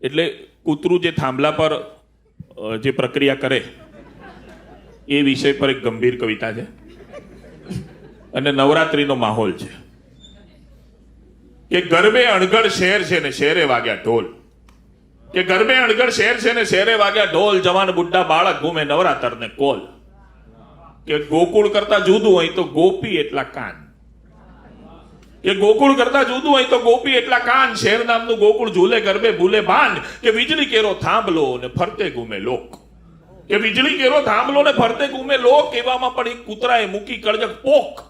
એટલે કૂતરું જે થાંભલા પર જે પ્રક્રિયા કરે એ વિષય પર એક ગંભીર કવિતા છે અને નવરાત્રીનો માહોલ છે કે ગરબે અણગઢ શહેર છે ને શહેરે વાગ્યા ઢોલ કે ગરબે અણગઢ શહેર છે ને શહેરે વાગ્યા ઢોલ જવાન બુઢ્ઢા બાળક ઘૂમે નવરાત્ર ને કોલ કે ગોકુળ કરતા જુદું હોય તો ગોપી એટલા કાન કે ગોકુળ કરતા જુદું હોય તો ગોપી એટલા કાન શહેર નામનું ગોકુળ ઝૂલે ગરબે ભૂલે ભાન કે વીજળી કેરો થાંભલો ને ફરતે ઘૂમે લોક કે વીજળી કેરો થાંભલો ને ફરતે ઘૂમે લોક એવામાં પણ એક કૂતરાએ મૂકી કળજક પોક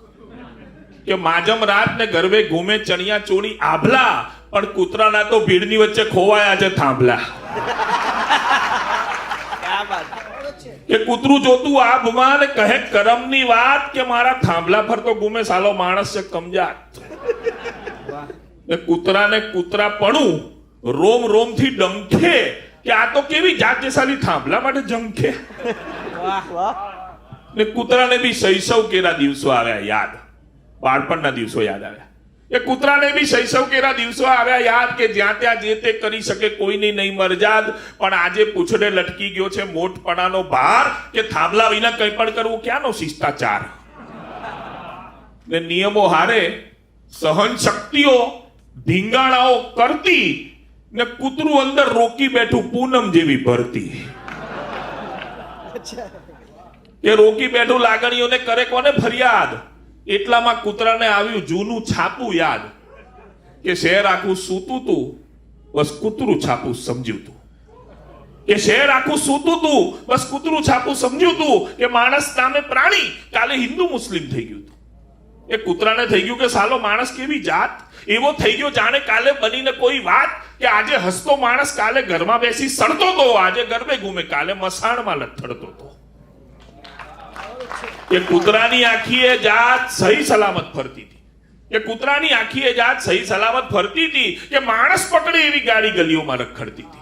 કે માજમ રાત ને ગરબે ઘૂમે ચણિયા ચોળી આભલા પણ કૂતરાના તો ભીડની વચ્ચે ખોવાયા છે થાંભલા કે કૂતરું જોતું આભમાં ને કહે કરમની વાત કે મારા થાંભલા પર તો ઘૂમે સાલો માણસ છે કમજાત ને કૂતરાને કૂતરાપણું રોમ રોમ થી ડંખે કે આ તો કેવી જાત જેસાલી થાંભલા માટે જંખે ને કૂતરાને બી શૈશવ કેરા દિવસો આવ્યા યાદ બાળપણના દિવસો યાદ આવ્યા એ કૂતરાને બી શૈશવ કેરા દિવસો આવ્યા યાદ કે જ્યાં ત્યાં જે તે કરી શકે કોઈની નહીં મરજાદ પણ આજે પૂછડે લટકી ગયો છે મોટપણાનો ભાર કે થાંભલા વિના કંઈ પણ કરવું ક્યાંનો શિષ્ટાચાર ને નિયમો હારે સહન શક્તિઓ ધીંગાણાઓ કરતી ને કૂતરું અંદર રોકી બેઠું પૂનમ જેવી ભરતી કે રોકી બેઠું લાગણીઓને કરે કોને ફરિયાદ એટલામાં કૂતરાને આવ્યું જૂનું છાપું યાદ કે શહેર આખું સૂતું તું બસ કૂતરું છાપું સમજ્યું તું કે શહેર આખું સૂતું તું બસ કૂતરું છાપું સમજ્યું તું કે માણસ નામે પ્રાણી કાલે હિન્દુ મુસ્લિમ થઈ ગયું તું એ કૂતરાને થઈ ગયું કે સાલો માણસ કેવી જાત એવો થઈ ગયો જાણે કાલે બનીને કોઈ વાત કે આજે હસતો માણસ કાલે ઘરમાં બેસી સડતો તો આજે ગરબે ઘૂમે કાલે મસાણમાં લથડતો તો કે કૂતરાની આખીએ જાત સહી સલામત ફરતી હતી કે કૂતરાની આખીએ જાત સહી સલામત ફરતી હતી કે માણસ પકડે એવી ગાડી ગલીઓમાં રખડતી હતી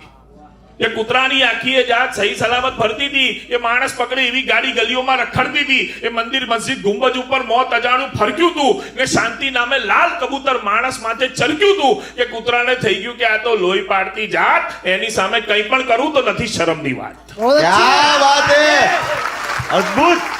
કે કૂતરાની આખીએ જાત સહી સલામત ફરતી હતી કે માણસ પકડે એવી ગાડી ગલીઓમાં રખડતી હતી એ મંદિર મસ્જિદ ગુંબજ ઉપર મોત અજાણું ફરક્યું હતું ને શાંતિ નામે લાલ કબૂતર માણસ માથે ચરક્યું હતું કે કૂતરાને થઈ ગયું કે આ તો લોહી પાડતી જાત એની સામે કંઈ પણ કરું તો નથી શરમની વાત क्या बात है, अद्भुत।